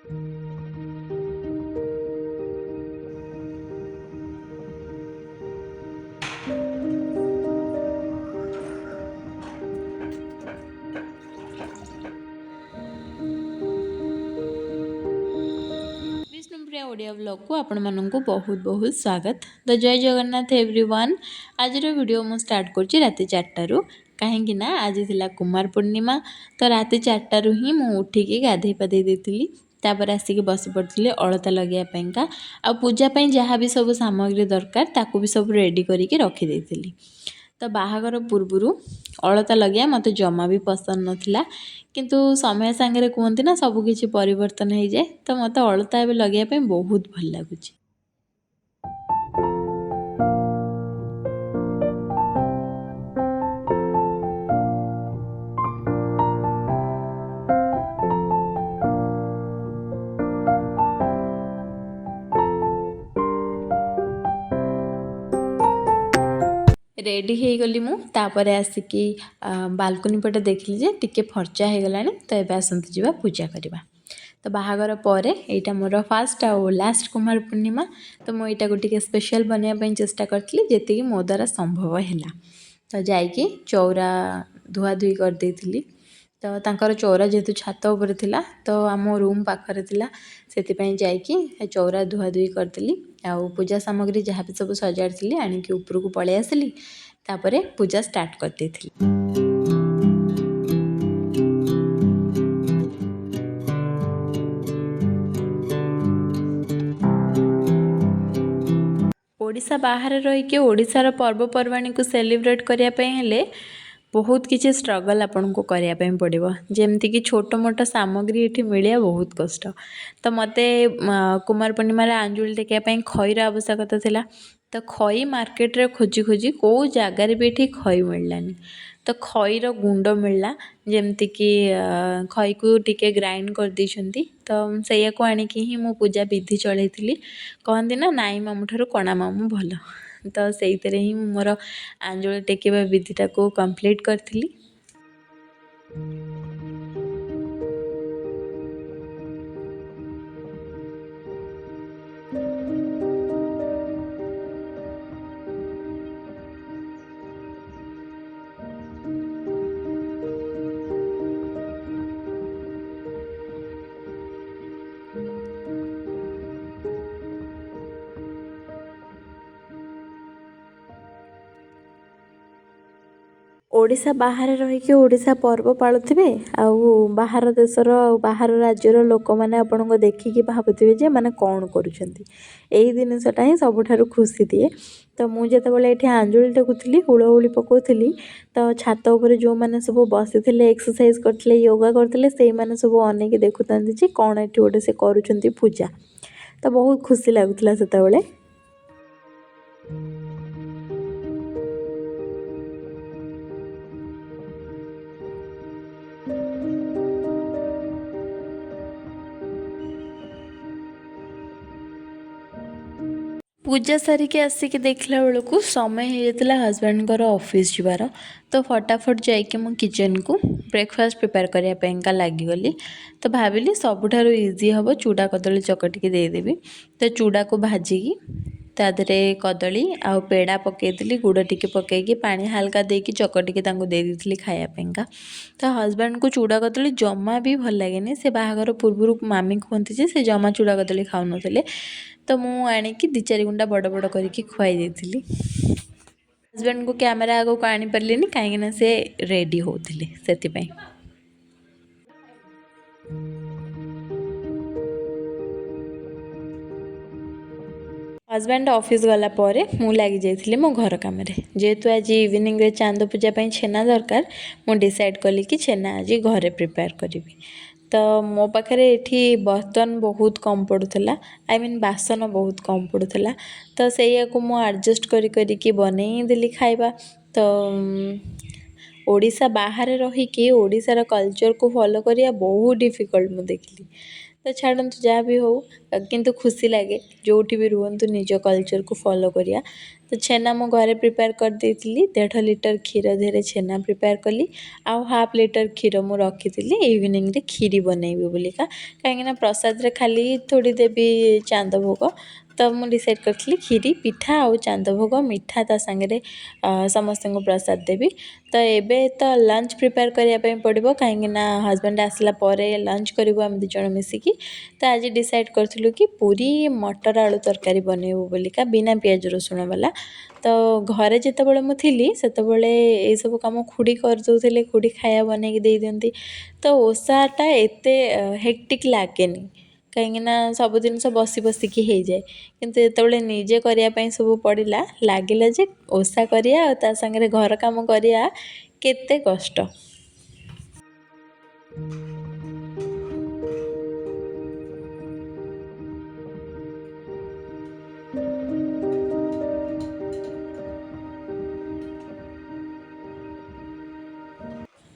Vishnupriya Odia blog को आपण मानक बहुत बहुत स्वागत। तो जय जगन्नाथ एवरीवन। आज वीडियो मु स्टार्ट करछि राति 4टारू कहीं ना आज थिला कुमार पूर्णिमा। तो राति 4टारू ही मु उठिकी गाधे पाधे देथिली। तापर आसिक बस पड़ती अलता लगे आ पूजा जहाँ भी सब सामग्री दरकार ताकू भी सब रेडी करके रखी देथिली। तो बाहागर पूर्वरु अलता लगे मते जमा भी पसंद नथिला किंतु समय सांगे कहते ना सब किछि परिवर्तन हो जाए। तो मते अलता एबे लगे बहुत भल लगुच। रेडी हो गली मु तापर आसिकी बालकनी पटे देखली जे टिके फर्चा हो गलानी। तो एबे आसंतु जीवा पूजा करबा। तो बाहागर पर यहाँ मोर फास्ट आउ लास्ट कुमार पूर्णिमा। तो मुझे यहाँ टिके स्पेशल बनवाई चेष्टा करी जी मो द्वारा संभव है। तो जाइकी चौरा धुआ धुई कर देइथिली। तो तांकर चौरा जेहेतु छात उपर थिला तो आम रूम पाखरे थिला सेतिपई जाइकी चौरा धुआ धुई करदेली। आउ पूजा सामग्री जहाँ भी सब सजाड़ी आनिकी ऊपर को पलि आसिली तापरे पूजा स्टार्ट कर देइथिली। ओडिशा बाहर रहीकि ओडिशार पर्वपर्वाणी को सेलिब्रेट करने हेले बहुत किसी स्ट्रगल आपन को करने पड़ो। जमती कि छोट मोट सामग्री ये मिलिया बहुत कष्ट। तो मते कुमार पूर्णिमा आंजुल टेकिया खईर आवश्यकता थिला। तो खई मार्केट रे खोजी खोजी कौ जगार भी ये खई मिललानी। तो खईर गुंड मिलला जमती कि खई को टिके ग्राइंड कर देइछंती। तो सैया को आनिकी ही मु पूजा विधि चलई कहती ना नाई मामू ठारू कणा मामू भल। तो से ही मोर आंजुल टेकिबा विधिटा को कंप्लीट करथिली। ओडिशा बाहर रहीकि ओडिशा पर्व पालुथिबे आउ बाहर देशर बाहर राज्यर लोक मैंने आपण को देखिकी भावुथिबे जे माने कौन करूछंती। एही जिनिसटा ही सबुठारु खुशी दिए। तो मु जेतेबेले एठी आंजुल टेकुथिली हुळहुळी पकोथिली तो छात ऊपर जो माने सब बसिथिले एक्सरसाइज करथिले योगा करथिले सेई माने सब अनेक देखुथांती जे कौन एठी ओडे से करूछंती पूजा। तो बहुत खुशी लागुथला सेतेबेले। पूजा सारिके आसिक देखला बेलू समय हो जाता हजबैंड ऑफिस जीवार। तो फटाफट जाइए मो किचन को ब्रेकफास्ट प्रिपेयर करने लगिगली। तो भाविली सबुठारु इजी हम चूड़ा कदली चकटिकी देदेवी। तो चूड़ा को भाजिकी तादरे कदली आउ पेड़ा पकईली गुड़ टिके पकईकी पानी हाल्का देकी चकटिकी दे देइथिली खायापेंका। तो हजबैंड को चूड़ा कदली जमा भी भल लगे। से बाहागर पूर्व मामी कहती जे से जमा चूड़ा कदली खाऊ नथिले। तो मु आनिकी 2-4 गुंडा बड़ बड़ करके खुआई देइथिली। हजबैंड को कैमरा आगो को आनी पारलिनी कहीं से रेडी होथिले सेतिपई। हजबैंड ऑफिस गला परे मु लगी जाइथिली मो घर काम रे। जेहेतु आज इवनिंग रे चांद पूजा पई छेना दरकार मु डिसाइड कली कि छेना आज घरे प्रिपेयर करी। तो मो पाखे एठी बर्तन बहुत कम पड़ूला आई मीन बासन बहुत कम पड़ूला। तो से को मु एडजस्ट करी बनई देली खाइबा। तो ଓଡ଼ିଶା ବାହାରେ ରହିକି ଓଡ଼ିଶାର କଲଚରକୁ ଫଲୋ କରିବା ବହୁତ ଡିଫିକଲ୍ଟ ମୁଁ ଦେଖିଲି। ତ ଛାଡ଼ନ୍ତୁ ଯାହା ବି ହଉ, କିନ୍ତୁ ଖୁସି ଲାଗେ ଯେଉଁଠି ବି ରୁହନ୍ତୁ ନିଜ କଲଚରକୁ ଫଲୋ କରିବା। ତ ଛେନା ମୁଁ ଘରେ ପ୍ରିପେୟାର କରିଦେଇଥିଲି, 1.5 ଲିଟର କ୍ଷୀର ଦେହରେ ଛେନା ପ୍ରିପେୟାର କଲି, ଆଉ 1/2 ଲିଟର କ୍ଷୀର ମୁଁ ରଖିଥିଲି ଇଭିନିଂରେ କ୍ଷୀରି ବନେଇବି ବୋଲିକା। କାହିଁକିନା ପ୍ରସାଦରେ ଖାଲି ଥୋଡ଼ି ଦେବି ଚାନ୍ଦ ଭୋଗ, ତ ମୁଁ ଡିସାଇଡ଼୍ କରିଥିଲି କ୍ଷୀରି, ପିଠା ଆଉ ଚାନ୍ଦ ଭୋଗ, ମିଠା ତା ସାଙ୍ଗରେ ସମସ୍ତଙ୍କୁ ପ୍ରସାଦ ଦେବି। ତ ଏବେ ତ ଲଞ୍ଚ ପ୍ରିପେୟାର କରିବା ପାଇଁ ପଡ଼ିବ, କାହିଁକିନା ହଜବେଣ୍ଡ ଆସିଲା ପରେ ଲଞ୍ଚ କରିବୁ ଆମେ 2 ଜଣ ମିଶିକି। ତ ଆଜି ଡିସାଇଡ଼୍ କରିଥିଲୁ କି ପୁରୀ ମଟର ଆଳୁ ତରକାରୀ ବନେଇବୁ ବୋଲିକା, ବିନା ପିଆଜ ରସୁଣ ବାଲା। ତ ଘରେ ଯେତେବେଳେ ମୁଁ ଥିଲି ସେତେବେଳେ ଏଇସବୁ କାମ ଖୁଡ଼ି କରିଦେଉଥିଲେ, ଖୁଡ଼ି ଖାଇବା ବନେଇକି ଦେଇଦିଅନ୍ତି। ତ ଓଷାଟା ଏତେ ହେକ୍ଟିକ୍ ଲାଗେନି, କାହିଁକିନା ସବୁ ଜିନିଷ ବସି ବସିକି ହେଇଯାଏ। କିନ୍ତୁ ଯେତେବେଳେ ନିଜେ କରିବା ପାଇଁ ସବୁ ପଡ଼ିଲା, ଲାଗିଲା ଯେ ଓଷା କରିବା ଆଉ ତା ସାଙ୍ଗରେ ଘର କାମ କରିବା କେତେ କଷ୍ଟ।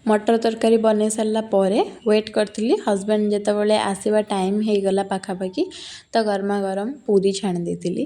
ମଟର ତରକାରୀ ବନେଇ ସାରିଲା ପରେ ୱେଟ୍ କରିଥିଲି, ହଜବେଣ୍ଡ ଯେତେବେଳେ ଆସିବା ଟାଇମ୍ ହେଇଗଲା ପାଖାପାଖି, ତ ଗରମା ଗରମ ପୁରୀ ଛାଣି ଦେଇଥିଲି।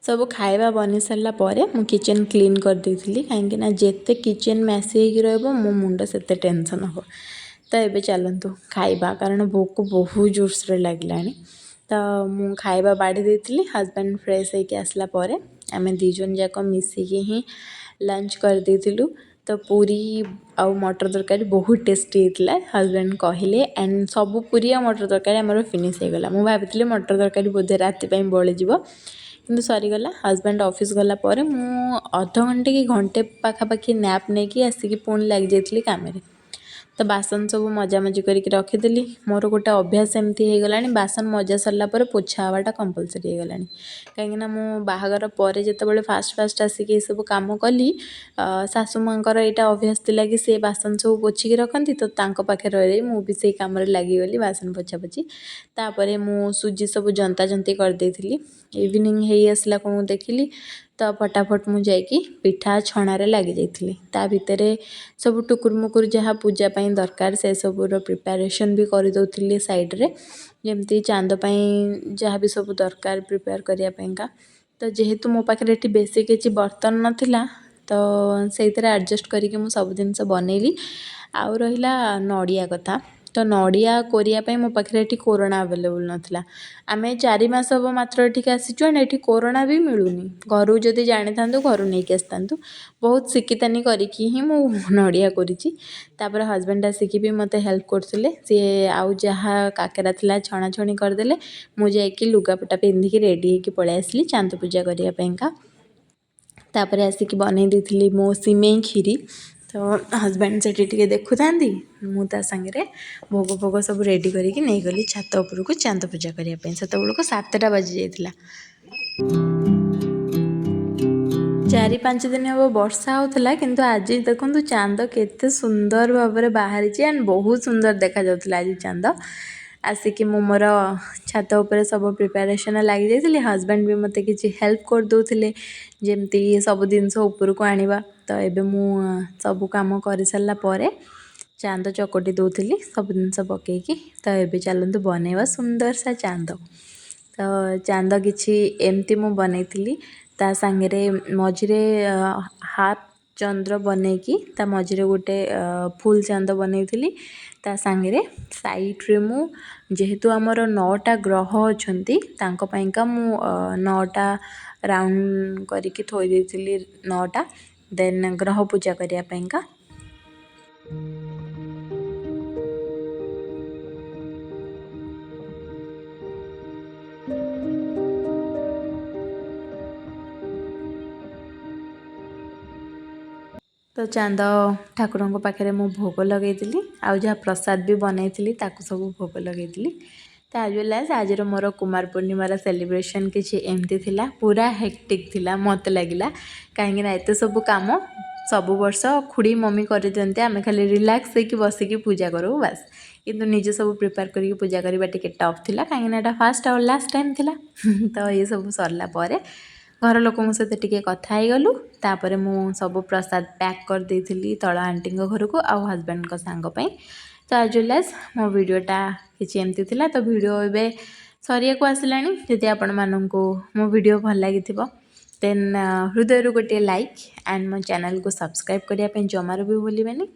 ସବୁ ଖାଇବା ବନି ସାରିଲା ପରେ ମୁଁ କିଚେନ୍ କ୍ଲିନ୍ କରିଦେଇଥିଲି, କାହିଁକିନା ଯେତେ କିଚେନ୍ ମେସି ହେଇକି ରହିବ ମୋ ମୁଣ୍ଡ ସେତେ ଟେନସନ୍ ହେବ। ତ ଏବେ ଚାଲନ୍ତୁ ଖାଇବା, କାରଣ ଭୋକ ବହୁତ ଜୋରସରେ ଲାଗିଲାଣି। ତ ମୁଁ ଖାଇବା ବାଢ଼ି ଦେଇଥିଲି, ହଜବେଣ୍ଡ ଫ୍ରେଶ୍ ହେଇକି ଆସିଲା ପରେ ଆମେ 2 ଜଣ ଯାକ ମିଶିକି ହିଁ ଲଞ୍ଚ କରିଦେଇଥିଲୁ। ତ ପୁରୀ ଆଉ ମଟର ତରକାରୀ ବହୁତ ଟେଷ୍ଟି ହେଇଥିଲା, ହଜବେଣ୍ଡ କହିଲେ। ଆଣ୍ଡ ସବୁ ପୁରୀ ଆଉ ମଟର ତରକାରୀ ଆମର ଫିନିଶ୍ ହେଇଗଲା। ମୁଁ ଭାବିଥିଲି ମଟର ତରକାରୀ ବୋଧେ ରାତି ପାଇଁ ବଳିଯିବ, କିନ୍ତୁ ସରିଗଲା। ହଜବେଣ୍ଡ ଅଫିସ୍ ଗଲା ପରେ ମୁଁ ଅଧଘଣ୍ଟେ କି ଘଣ୍ଟେ ପାଖାପାଖି ନ୍ୟାପ୍ ନେଇକି ଆସିକି ପୁଣି ଲାଗିଯାଇଥିଲି କାମରେ। ତ ବାସନ ସବୁ ମଜାମଜି କରିକି ରଖିଦେଲି। ମୋର ଗୋଟେ ଅଭ୍ୟାସ ଏମିତି ହେଇଗଲାଣି, ବାସନ ମଜା ସରିଲା ପରେ ପୋଛା ହେବାଟା କମ୍ପଲସରି ହେଇଗଲାଣି। କାହିଁକିନା ମୁଁ ବାହାଘର ପରେ ଯେତେବେଳେ ଫାଷ୍ଟ ଆସିକି ଏସବୁ କାମ କଲି, ଶାଶୁ ମାଙ୍କର ଏଇଟା ଅଭ୍ୟାସ ଥିଲା କି ସେ ବାସନ ସବୁ ପୋଛିକି ରଖନ୍ତି, ତ ତାଙ୍କ ପାଖରେ ରହି ମୁଁ ବି ସେଇ କାମରେ ଲାଗିଗଲି, ବାସନ ପୋଛାପୋଛି। ତାପରେ ମୁଁ ସୁଜି ସବୁ ଜନ୍ତା ଜନ୍ତି କରିଦେଇଥିଲି। ଇଭିନିଂ ହେଇ ଆସିଲା କ'ଣ ଦେଖିଲି, ତ ଫଟାଫଟ ମୁଁ ଯାଇକି ପିଠା ଛଣାରେ ଲାଗିଯାଇଥିଲି। ତା ଭିତରେ ସବୁ ଟୁକୁର ମୁକୁର ଯାହା ପୂଜା ପାଇଁ ଦରକାର ସେସବୁର ପ୍ରିପାରେସନ୍ ବି କରିଦେଉଥିଲି ସାଇଡ଼୍ରେ, ଯେମିତି ଚାନ୍ଦ ପାଇଁ ଯାହା ବି ସବୁ ଦରକାର ପ୍ରିପେୟାର କରିବା ପାଇଁକା। ତ ଯେହେତୁ ମୋ ପାଖରେ ଏଠି ବେଶୀ କିଛି ବର୍ତ୍ତନ ନଥିଲା, ତ ସେଇଥିରେ ଆଡ଼ଜଷ୍ଟ କରିକି ମୁଁ ସବୁ ଜିନିଷ ବନେଇଲି। ଆଉ ରହିଲା ନଡ଼ିଆ କଥା, ତ ନଡ଼ିଆ କୋରିବା ପାଇଁ ମୋ ପାଖରେ ଏଠି କୋରଣା ଆଭେଲେବୁଲ୍ ନଥିଲା। ଆମେ 4 ମାସ ହେବ ମାତ୍ର ଏଠିକି ଆସିଛୁ, ଆଣ୍ଡ ଏଠି କୋରଣା ବି ମିଳୁନି। ଘରୁ ଯଦି ଜାଣିଥାନ୍ତୁ ଘରୁ ନେଇକି ଆସିଥାନ୍ତୁ। ବହୁତ ଶିଖିତାନି କରିକି ହିଁ ମୁଁ ନଡ଼ିଆ କୋରିଛି। ତାପରେ ହଜବେଣ୍ଡ ଆସିକି ବି ମୋତେ ହେଲ୍ପ କରୁଥିଲେ, ସିଏ ଆଉ ଯାହା କାକେରା ଥିଲା ଛଣାଛଣି କରିଦେଲେ। ମୁଁ ଯାଇକି ଲୁଗାପଟା ପିନ୍ଧିକି ରେଡ଼ି ହେଇକି ପଳେଇ ଆସିଲି ଚାନ୍ଦ ପୂଜା କରିବା ପାଇଁକା। ତାପରେ ଆସିକି ବନେଇ ଦେଇଥିଲି ମୋ ସିମେଇ କ୍ଷୀରି। ତ ହଜବେଣ୍ଡ ସେଠି ଟିକେ ଦେଖୁଥାନ୍ତି, ମୁଁ ତା ସାଙ୍ଗରେ ଭୋଗ ଫୋଗ ସବୁ ରେଡ଼ି କରିକି ନେଇଗଲି ଛାତ ଉପରକୁ ଚାନ୍ଦ ପୂଜା କରିବା ପାଇଁ। ସେତେବେଳକୁ 7ଟା ବାଜିଯାଇଥିଲା। 4-5 ଦିନ ହେବ ବର୍ଷା ହେଉଥିଲା, କିନ୍ତୁ ଆଜି ଦେଖନ୍ତୁ ଚାନ୍ଦ କେତେ ସୁନ୍ଦର ଭାବରେ ବାହାରିଛି, ଆଣ୍ଡ ବହୁତ ସୁନ୍ଦର ଦେଖାଯାଉଥିଲା ଆଜି ଚାନ୍ଦ। ଆସିକି ମୁଁ ମୋର ଛାତ ଉପରେ ସବୁ ପ୍ରିପାରେସନ୍ ଲାଗିଯାଇଥିଲି। ହଜବେଣ୍ଡ ବି ମୋତେ କିଛି ହେଲ୍ପ କରିଦେଉଥିଲେ, ଯେମିତି ସବୁ ଜିନିଷ ଉପରକୁ ଆଣିବା। ତ ଏବେ ମୁଁ ସବୁ କାମ କରିସାରିଲା ପରେ ଚାନ୍ଦ ଚକଟି ଦେଉଥିଲି ସବୁ ଜିନିଷ ପକେଇକି। ତ ଏବେ ଚାଲନ୍ତୁ ବନେଇବା ସୁନ୍ଦର ଚାନ୍ଦ। ତ ଚାନ୍ଦ କିଛି ଏମିତି ମୁଁ ବନେଇଥିଲି, ତା ସାଙ୍ଗରେ ମଝିରେ ହାଫ୍ ଚନ୍ଦ୍ର ବନେଇକି ତା ମଝିରେ ଗୋଟେ ଫୁଲ୍ ଚାନ୍ଦ ବନେଇଥିଲି। ତା ସାଙ୍ଗରେ ସାଇଡ଼୍ରେ ମୁଁ, ଯେହେତୁ ଆମର 9ଟା ଗ୍ରହ ଅଛନ୍ତି, ତାଙ୍କ ପାଇଁକା ମୁଁ 9ଟା ରାଉଣ୍ଡ କରିକି ଥୋଇ ଦେଇଥିଲି, 9ଟା। ଦେନ୍ ଗ୍ରହ ପୂଜା କରିବା ପାଇଁକା तो चांद ठाकुरଙ୍କ ପାଖରେ ମୁଁ ଭୋଗ ଲଗେଇଥିଲି ଆଉ ଯାହା ପ୍ରସାଦ ବି ବନେଇଥିଲି ତାକୁ ସବୁ ଭୋଗ ଲଗେଇଥିଲି। ତ ଆଜ୍ ୱେଲ୍ ଆଜ୍ ଆଜିର ମୋର କୁମାର ପୂର୍ଣ୍ଣିମାର ସେଲିବ୍ରେସନ୍ କିଛି ଏମିତି ଥିଲା, ପୁରା ହେକ୍ଟିକ୍ ଥିଲା ମୋତେ ଲାଗିଲା। କାହିଁକିନା ଏତେ ସବୁ କାମ ସବୁ ବର୍ଷ ଖୁଡ଼ି ମମି କରିଦିଅନ୍ତି, ଆମେ ଖାଲି ରିଲାକ୍ସ ହେଇକି ବସିକି ପୂଜା କରୁ ବାସ୍। କିନ୍ତୁ ନିଜେ ସବୁ ପ୍ରିପେୟାର କରିକି ପୂଜା କରିବା ଟିକେ ଟଫ୍ ଥିଲା, କାହିଁକିନା ଏଇଟା ଫାର୍ଷ୍ଟ ଆଉ ଲାଷ୍ଟ ଟାଇମ୍ ଥିଲା। ତ ଏସବୁ ସରିଲା ପରେ ଘର ଲୋକଙ୍କ ସହିତ ଟିକେ କଥା ହେଇଗଲୁ। ତାପରେ ମୁଁ ସବୁ ପ୍ରସାଦ ପ୍ୟାକ୍ କରିଦେଇଥିଲି ତଳ ଆଣ୍ଟିଙ୍କ ଘରକୁ ଆଉ ହଜବେଣ୍ଡଙ୍କ ସାଙ୍ଗ ପାଇଁ। ତ ଆଜ୍ ୱେଲ୍ ଆଜ୍ ମୋ ଭିଡ଼ିଓଟା କିଛି ଏମିତି ଥିଲା। ତ ଭିଡ଼ିଓ ଏବେ ସରିବାକୁ ଆସିଲାଣି। ଯଦି ଆପଣମାନଙ୍କୁ ମୋ ଭିଡ଼ିଓ ଭଲ ଲାଗିଥିବ ଦେନ୍ ହୃଦୟରୁ ଗୋଟିଏ ଲାଇକ୍ ଆଣ୍ଡ ମୋ ଚ୍ୟାନେଲକୁ ସବସ୍କ୍ରାଇବ୍ କରିବା ପାଇଁ ଜମାରୁ ବି ଭୁଲିବେନି।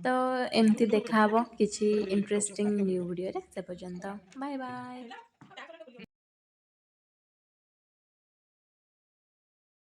ତ ଏମିତି ଦେଖାହେବ କିଛି ଇଣ୍ଟରେଷ୍ଟିଂ ନ୍ୟୁ ଭିଡ଼ିଓରେ। ସେ ପର୍ଯ୍ୟନ୍ତ ବାଏ ବାଏ।